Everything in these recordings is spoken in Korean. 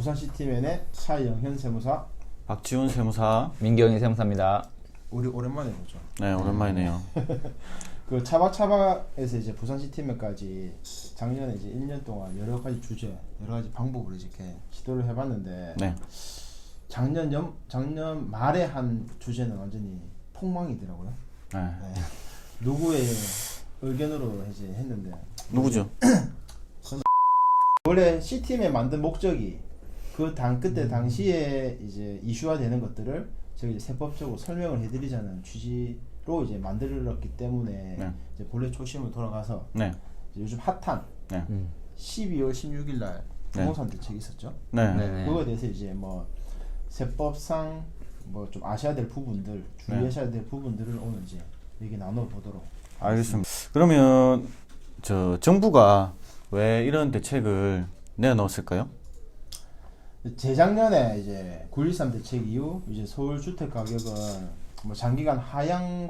부산시티맨의 차영현 세무사, 박지훈 세무사. 민경희 세무사입니다. 우리 오랜만에 보죠. 네, 오랜만이네요. 그 차박차박에서 이제 부산시티맨까지 작년에 이제 1년 동안 여러 가지 주제, 여러 가지 방법으로 이렇게 시도를 해봤는데 네. 작년 말에 한 주제는 완전히 폭망이더라고요. 네. 네. 누구의 의견으로 이제 했는데 누구죠? 원래 시티맨 만든 목적이 그때 당시에 이제 이슈화되는 것들을 저희 세법적으로 설명을 해드리자는 취지로 이제 만들었기 때문에 네. 이제 본래 초심으로 돌아가서 네. 이제 요즘 핫한 네. 12월 16일 날 부동산 대책이 있었죠. 네. 네네. 그거에 대해서 이제 뭐 세법상 뭐 좀 아셔야 될 부분들, 주의하셔야 될 부분들을 오늘 이제 얘기 나눠보도록 알겠습니다. 그러면 정부가 왜 이런 대책을 내놓았을까요? 재작년에 이제 9.13 대책 이후 이제 서울 주택 가격은 뭐 장기간 하향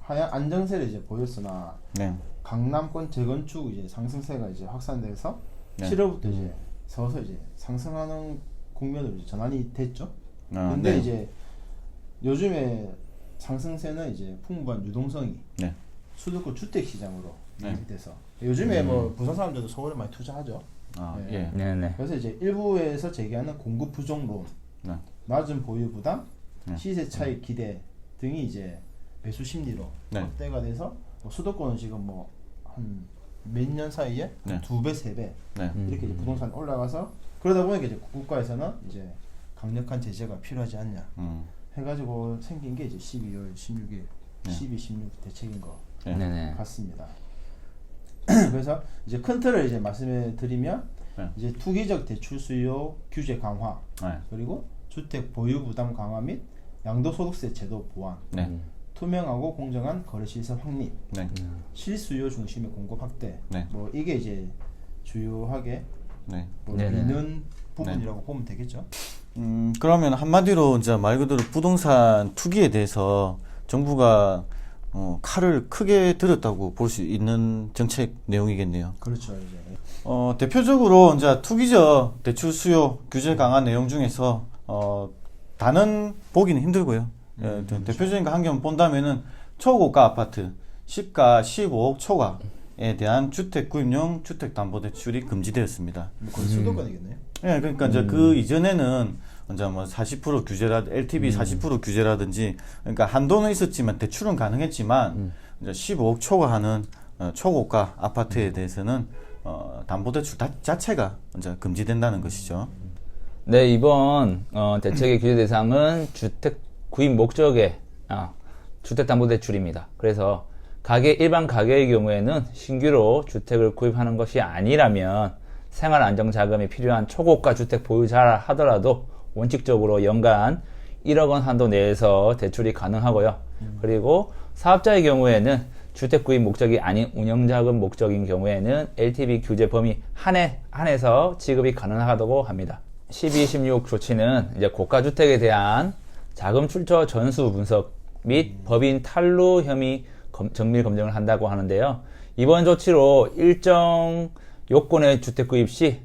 안정세를 이제 보였으나 네. 강남권 재건축 이제 상승세가 이제 확산돼서 네. 7월부터 이제 서서 이제 상승하는 국면으로 이제 전환이 됐죠. 근데 네. 이제 요즘에 상승세는 이제 풍부한 유동성이 네. 수도권 주택 시장으로 네. 이렇게 돼서 요즘에 뭐 부산 사람들도 서울에 많이 투자하죠. 아, 네. 예. 네네. 그래서 이제 일부에서 제기하는 공급 부족론, 네. 낮은 보유 부담, 네. 시세 차익 기대 등이 이제 매수 심리로 네. 확대가 돼서 뭐 수도권은 지금 뭐 한 몇 년 사이에 네. 2배, 3배 네. 이렇게 이제 부동산 올라가서 그러다 보니까 이제 국가에서는 이제 강력한 제재가 필요하지 않냐 해가지고 생긴 게 이제 12월 16일, 네. 12, 16 대책인 것 네. 네네. 같습니다. 그래서 이제 큰 틀을 이제 말씀해 드리면 네. 이제 투기적 대출 수요 규제 강화, 네. 그리고 주택 보유 부담 강화 및 양도소득세 제도 보완, 네. 투명하고 공정한 거래 시설 확립, 네. 실수요 중심의 공급 확대, 네. 뭐 이게 이제 주요하게 네. 뭐 네네. 있는 부분이라고 보면 되겠죠. 그러면 한마디로 이제 말 그대로 부동산 투기에 대해서 정부가 칼을 크게 들었다고 볼 수 있는 정책 내용이겠네요. 그렇죠. 이제 대표적으로 이제 투기적 대출 수요 규제 강화 내용 중에서 다는 보기는 힘들고요. 그렇죠. 대표적인 거 한 개만 본다면은 초고가 아파트 시가 15억 초과에 대한 주택 구입용 주택담보대출이 금지되었습니다. 거의 수도권이겠네요. 예, 그러니까 이제 그 이전에는 이제 뭐 40% LTV 40% 규제라든지, 그러니까 한도는 있었지만 대출은 가능했지만 이제 15억 초과하는 초고가 아파트에 대해서는 담보대출 자체가 이제 금지된다는 것이죠. 네, 이번 대책의 규제 대상은 주택 구입 목적의 주택담보대출입니다. 그래서 일반 가게의 경우에는 신규로 주택을 구입하는 것이 아니라면 생활안정자금이 필요한 초고가 주택 보유자라 하더라도 원칙적으로 연간 1억 원 한도 내에서 대출이 가능하고요. 그리고 사업자의 경우에는 주택 구입 목적이 아닌 운영자금 목적인 경우에는 LTV 규제 범위 한해서 지급이 가능하다고 합니다. 12, 16 조치는 이제 고가주택에 대한 자금 출처 전수 분석 및 법인 탈루 혐의 정밀 검증을 한다고 하는데요. 이번 조치로 일정 요건의 주택 구입 시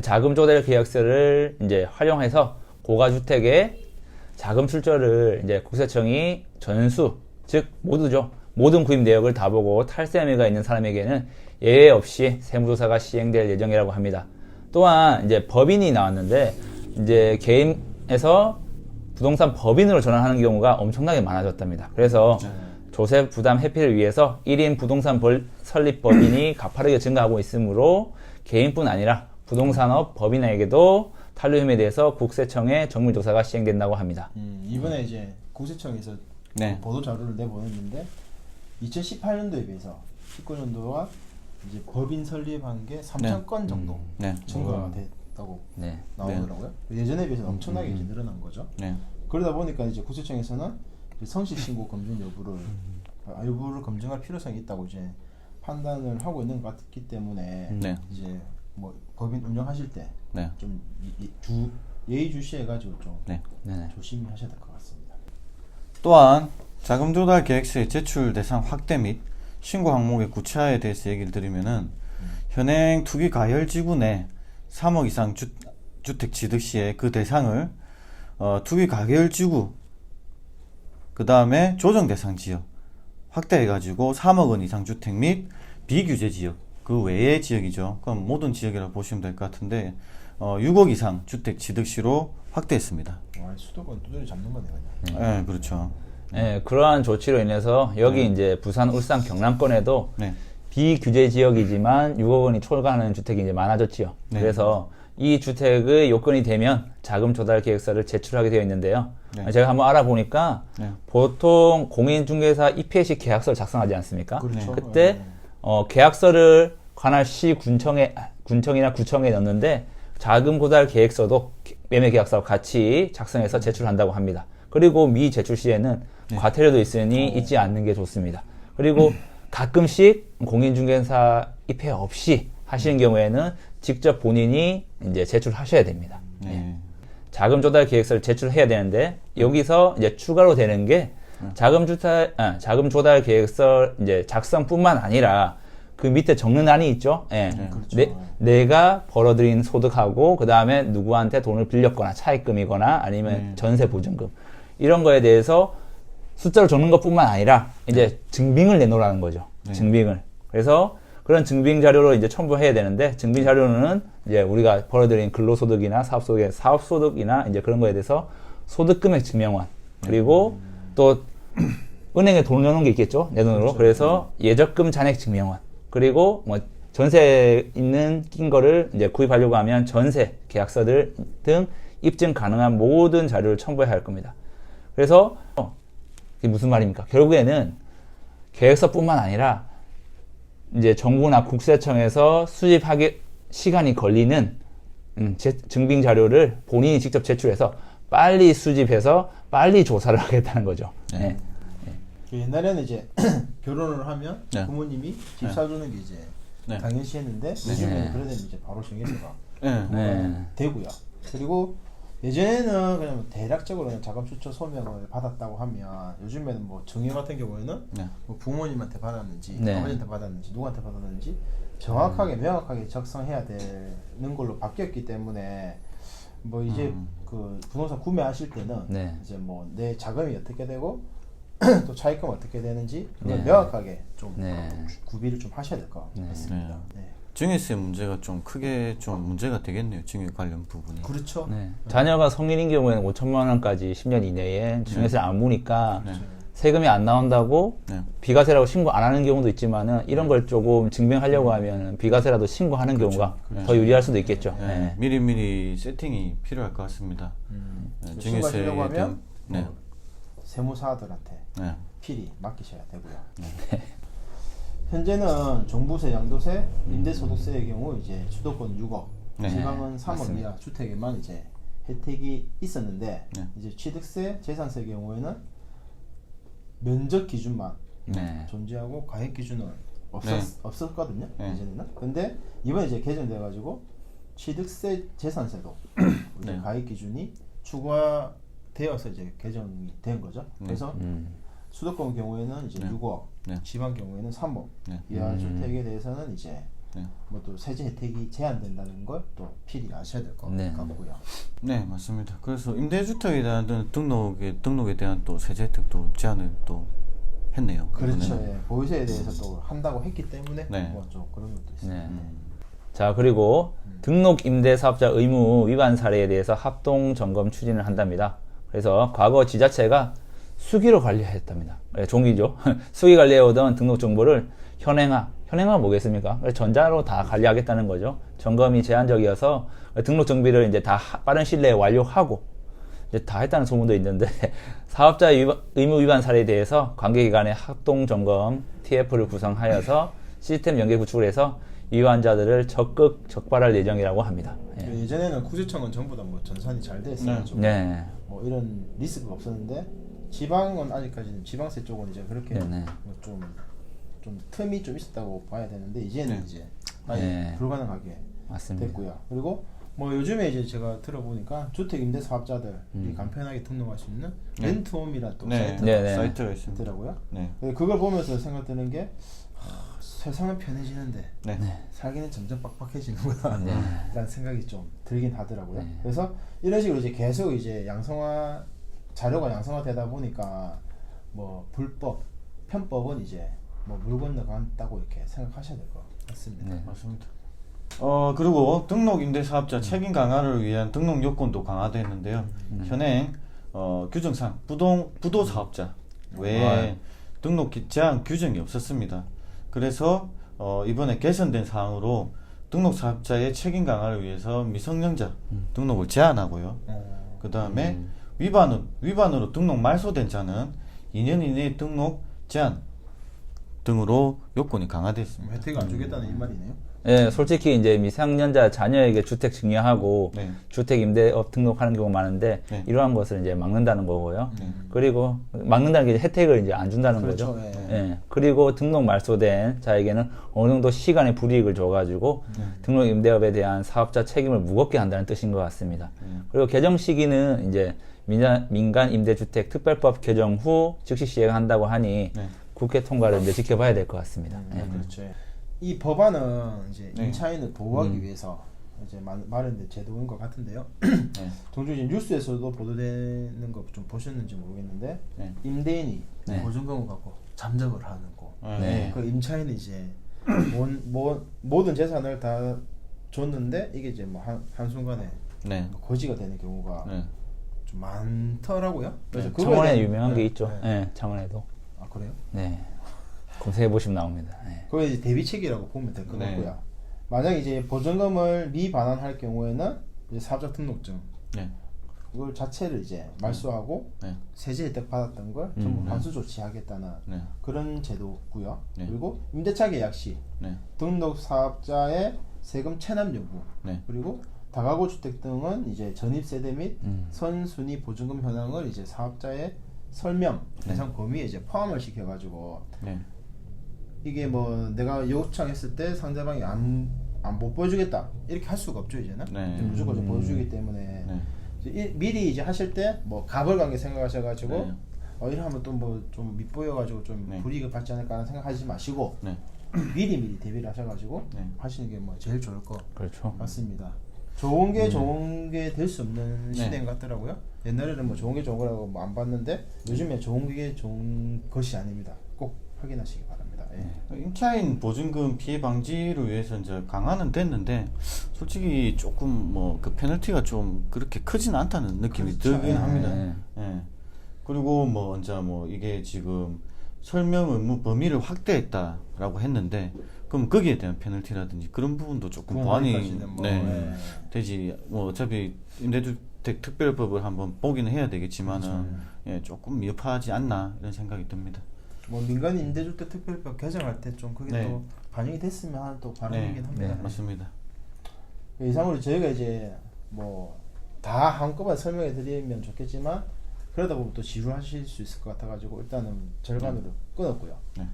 자금 조달 계약서를 이제 활용해서 고가주택의 자금 출처를 이제 국세청이 전수, 즉 모두죠. 모든 구입 내역을 다 보고 탈세 혐의가 있는 사람에게는 예외 없이 세무조사가 시행될 예정이라고 합니다. 또한 이제 법인이 나왔는데 이제 개인에서 부동산 법인으로 전환하는 경우가 엄청나게 많아졌답니다. 그래서 조세 부담 회피를 위해서 1인 부동산 설립 법인이 가파르게 증가하고 있으므로 개인뿐 아니라 부동산업 법인에게도 탈루 혐의에 대해서 국세청의 정밀조사가 시행된다고 합니다. 이번에 이제 국세청에서 네. 보도 자료를 내보냈는데 2018년도에 비해서 19년도와 이제 법인 설립한 게 3,000건 정도 네. 증가가 됐다고 네. 나오더라고요. 예전에 비해서 엄청나게 이제 늘어난 거죠. 네. 그러다 보니까 이제 국세청에서는 이제 성실 신고 검증 여부를 검증할 필요성이 있다고 이제 판단을 하고 있는 것 같기 때문에 네. 이제 뭐 법인 운영하실 때 네. 좀 예의주시해가지고 좀 네네. 조심히 하셔야 될 것 같습니다. 또한 자금 조달 계획서의 제출 대상 확대 및 신고 항목의 구체화에 대해서 얘기를 드리면은 현행 투기 가열 지구 내 3억 이상 주택 취득 시에 그 대상을 투기 가계율 지구, 그 다음에 조정 대상 지역 확대해가지고 3억 원 이상 주택 및 비규제 지역, 그 외의 지역이죠. 그럼 모든 지역이라고 보시면 될 것 같은데 6억 이상 주택 취득 시로 확대했습니다. 와, 수도권 두드려 잡는 거네 그냥. 네, 그렇죠. 네, 그러한 조치로 인해서 여기 이제 부산, 울산, 경남권에도 네. 비규제 지역이지만 6억 원이 초과하는 주택이 이제 많아졌지요. 네. 그래서 이 주택의 요건이 되면 자금 조달 계획서를 제출하게 되어 있는데요. 네. 제가 한번 알아보니까 네. 보통 공인중개사 입회시 계약서를 작성하지 않습니까? 그렇죠. 그때 네. 계약서를 관할 시 군청이나 구청에 넣는데 자금 조달 계획서도 매매 계약서와 같이 작성해서 제출한다고 합니다. 그리고 미 제출 시에는 과태료도 있으니 잊지 않는 게 좋습니다. 그리고 가끔씩 공인중개사 입회 없이 하시는 경우에는 직접 본인이 이제 제출하셔야 됩니다. 네. 자금 조달 계획서를 제출해야 되는데 여기서 이제 추가로 되는 게 자금 조달 계획서 이제 작성뿐만 아니라 그 밑에 적는 안이 있죠. 예. 그렇죠. 내가 벌어들인 소득하고 그 다음에 누구한테 돈을 빌렸거나 차입금이거나 아니면 전세 보증금 이런 거에 대해서 숫자로 적는 것뿐만 아니라 이제 증빙을 내놓으라는 거죠. 증빙을. 그래서 그런 증빙 자료로 이제 첨부해야 되는데 증빙 자료는 이제 우리가 벌어들인 근로소득이나 사업소득이나 이제 그런 거에 대해서 소득금액 증명원 그리고 또 은행에 돈 넣는 게 있겠죠. 내 돈으로. 그렇죠. 그래서 예적금 잔액 증명원 그리고 뭐 전세 있는 낀 거를 이제 구입하려고 하면 전세 계약서들 등 입증 가능한 모든 자료를 첨부해야 할 겁니다. 그래서 이게 무슨 말입니까? 결국에는 계획서뿐만 아니라 이제 정부나 국세청에서 수집하기 시간이 걸리는 증빙 자료를 본인이 직접 제출해서 빨리 수집해서 빨리 조사를 하겠다는 거죠. 네. 그 옛날에는 이제 결혼을 하면 네. 부모님이 집 사주는 게 이제 네. 당연시 했는데 요즘에는 그러다 이제 바로 정해서가 네. 되고요. 그리고 예전에는 그냥 대략적으로 그냥 자금 추천 소명을 받았다고 하면 요즘에는 뭐 정해 같은 경우에는 네. 뭐 부모님한테 받았는지 네. 아버지한테 받았는지 누구한테 받았는지 정확하게 명확하게 작성해야 되는 걸로 바뀌었기 때문에 뭐 이제 그 부동산 구매하실 때는 네. 이제 뭐 내 자금이 어떻게 되고 또 차입금 어떻게 되는지 그걸 네. 명확하게 좀 네. 구비를 좀 하셔야 될 것 같습니다. 네. 증여세 문제가 좀 크게 좀 문제가 되겠네요. 증여 관련 부분이. 그렇죠. 네. 자녀가 성인인 경우에는 5천만 원까지 10년 이내에 증여세를 안 무니까 세금이 안 나온다고 네. 비과세라고 신고 안 하는 경우도 있지만은 이런 걸 조금 증명하려고 하면 비과세라도 신고하는 경우가 더 유리할 수도 있겠죠. 네. 네. 미리미리 세팅이 필요할 것 같습니다. 네, 신고하시려고 하면 대한- 네. 뭐 세무사들한테 네. 필히 맡기셔야 되고요. 현재는 종부세, 양도세, 임대소득세의 경우 이제 수도권 6억, 네. 지방은 3억 맞습니다. 이하 주택에만 이제 혜택이 있었는데 네. 이제 취득세, 재산세 경우에는 면적 기준만 네. 존재하고 가액 기준은 네. 없었거든요. 네. 이전에는. 근데 이번에 이제 개정돼 가지고 취득세, 재산세도 이제 네. 가액 기준이 추가되어서 이제 개정이 된 거죠. 그래서 수도권 경우에는 이제 네. 6억, 네. 지방 경우에는 3억 네. 이하 주택에 대해서는 이제 네. 뭐 또 세제 혜택이 제한된다는 걸 또 필히 아셔야 될 것 네. 같고요. 네, 맞습니다. 그래서 임대주택에 대한 등록에 대한 또 세제 혜택도 제한을 또 했네요. 그렇죠. 이번에는. 예. 보유세에 대해서 또 한다고 했기 때문에 네. 뭐 좀 그런 것도 있어요. 네. 자, 그리고 등록 임대사업자 의무 위반 사례에 대해서 합동 점검 추진을 한답니다. 그래서 과거 지자체가 수기로 관리했답니다. 네, 종이죠. 수기 관리해오던 등록 정보를 현행화 뭐겠습니까? 전자로 다 관리하겠다는 거죠. 점검이 제한적이어서 등록 정비를 이제 다 빠른 시일 내에 완료하고 이제 다 했다는 소문도 있는데 사업자 의무 위반 사례에 대해서 관계기관의 합동 점검 TF를 구성하여서 시스템 연계 구축을 해서 위반자들을 적극 적발할 예정이라고 합니다. 예. 예전에는 구제청은 전부 다 뭐 전산이 잘 돼 있어가지고 네. 뭐 이런 리스크가 없었는데 지방은 아직까지는 지방세 쪽은 이제 그렇게 네네. 뭐 좀 틈이 좀 있었다고 봐야 되는데 이제는 네. 이제 아예 네. 불가능하게 맞습니다. 됐고요. 그리고 뭐 요즘에 이제 제가 들어보니까 주택 임대 사업자들이 간편하게 등록할 수 있는 네. 렌트홈이라는 또 네. 사이트가 네, 네. 사이트가 있습니다. 있더라고요. 네. 그걸 보면서 생각드는 게 세상은 편해지는데 네. 살기는 점점 빡빡해지는구나 네. 라는 생각이 좀 들긴 하더라고요. 네. 그래서 이런 식으로 이제 계속 이제 양성화 자료가 양성화되다 보니까 뭐 불법, 편법은 이제 뭐 물 건너간다고 이렇게 생각하셔야 될 것 같습니다. 네. 맞습니다. 그리고 등록 임대사업자 책임 강화를 위한 등록 요건도 강화됐는데요. 현행 규정상 부도 사업자 외에 등록 제한 규정이 없었습니다. 그래서 이번에 개선된 사항으로 등록 사업자의 책임 강화를 위해서 미성년자 등록을 제한하고요. 그 다음에 위반으로 등록 말소된 자는 2년 이내 등록 제한 등으로 요건이 강화됐습니다. 혜택을 안 주겠다는 이 말이네요. 예, 솔직히 이제 미성년자 자녀에게 주택 증여하고 네. 주택 임대업 등록하는 경우가 많은데 네. 이러한 것을 이제 막는다는 거고요. 네. 그리고 막는다는 게 혜택을 이제 안 준다는 그렇죠. 거죠. 예. 예. 그리고 등록 말소된 자에게는 어느 정도 시간의 불이익을 줘가지고 등록 임대업에 대한 사업자 책임을 무겁게 한다는 뜻인 것 같습니다. 그리고 개정 시기는 이제 민간 임대주택 특별법 개정 후 즉시 시행한다고 하니 네. 국회 통과를 이제 지켜봐야 될 것 같습니다. 예. 그렇죠. 이 법안은 이제 네. 임차인을 보호하기 위해서 이제 마련된 제도인 것 같은데요. 네. 종종 이제 뉴스에서도 보도되는 거 좀 보셨는지 모르겠는데 네. 임대인이 네. 보증금을 갖고 잠적을 하는 거. 네. 그 임차인이 이제 모든 재산을 다 줬는데 이게 이제 뭐 한순간에 네. 거지가 되는 경우가 네. 좀 많더라고요. 그래서 그거에 창원에 대한- 유명한 게 네, 있죠. 네. 예, 창원에도. 아 그래요? 네. 검색해 보시면 나옵니다. 예. 그게 이제 대비책이라고 보면 될 것 네. 같고요. 만약 이제 보증금을 미반환할 경우에는 이제 사업자 등록증 네. 이걸 자체를 이제 말소하고 네. 세제 혜택 받았던 걸 전부 환수 조치하겠다는 네. 그런 제도고요. 네. 그리고 임대차 계약 시 네. 등록 사업자의 세금 체납 여부 네. 그리고 다가구 주택 등은 이제 전입 세대 및 선순위 보증금 현황을 이제 사업자의 설명 대상 범위에 이제 포함을 시켜가지고 네. 이게 뭐 내가 요청했을 때 상대방이 못 보여주겠다 이렇게 할 수가 없죠 이제는. 네. 이제 무조건 이제 보여주기 때문에 네. 이제 미리 이제 하실 때 뭐 가벌관계 생각하셔가지고 네. 이러면 또 뭐 좀 밉보여가지고 좀 네. 불이익을 받지 않을까 하는 생각하지 마시고 네. 미리 대비를 하셔가지고 네. 하시는 게 뭐 제일 좋을 것 그렇죠. 같습니다. 좋은 게 좋은 게 될 수 없는 네. 시대인 것 같더라고요. 옛날에는 뭐 좋은 게 좋은 거라고 뭐 안 봤는데 요즘에 좋은 게 좋은 것이 아닙니다. 꼭 확인하시기 바랍니다. 예. 임차인 보증금 피해 방지를 위해서 이제 강화는 됐는데 솔직히 조금 뭐 그 페널티가 좀 그렇게 크진 않다는 느낌이 그렇죠. 들긴 예. 합니다. 예. 그리고 뭐 이제 뭐 이게 지금 설명 의무 범위를 확대했다라고 했는데 그럼 거기에 대한 페널티라든지 그런 부분도 조금 보완이 그거까지는 뭐, 네, 예. 되지. 뭐 어차피 임대주택 특별법을 한번 보기는 해야 되겠지만은 그렇죠. 예, 조금 미흡하지 않나 이런 생각이 듭니다. 뭐 민간 임대주택 특별법 개정할 때 좀 그게 네. 또 반영이 됐으면 하는 또 바람이긴 네. 합니다. 네. 맞습니다. 이상으로 저희가 이제 뭐 다 한꺼번에 설명해 드리면 좋겠지만 그러다 보면 또 지루하실 수 있을 것 같아가지고 일단은 절반으로 끊었고요. 네.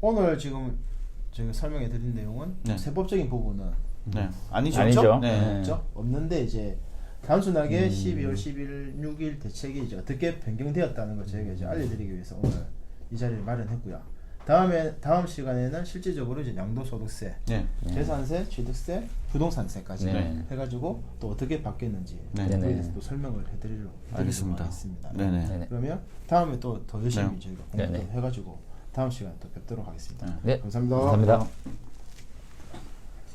오늘 지금 저희가 설명해 드린 내용은 네. 세법적인 부분은 네. 아니죠. 아니죠. 네. 없죠? 없는데 이제 단순하게 12월 10일 6일 대책이 이제 어떻게 변경되었다는 걸 저희가 이제 알려드리기 위해서 오늘 이 자리를 마련했고요. 다음 시간에는 실질적으로 이제 양도소득세, 네. 재산세, 취득세, 부동산세까지 네. 해가지고 또 어떻게 바뀌었는지 네. 그에 네. 대해서 또 설명을 해드리도록 알겠습니다. 하겠습니다. 네네. 네네. 그러면 다음에 또 더 열심히 네. 저희가 공부도 네네. 해가지고 다음 시간에 또 뵙도록 하겠습니다. 네. 감사합니다. 감사합니다.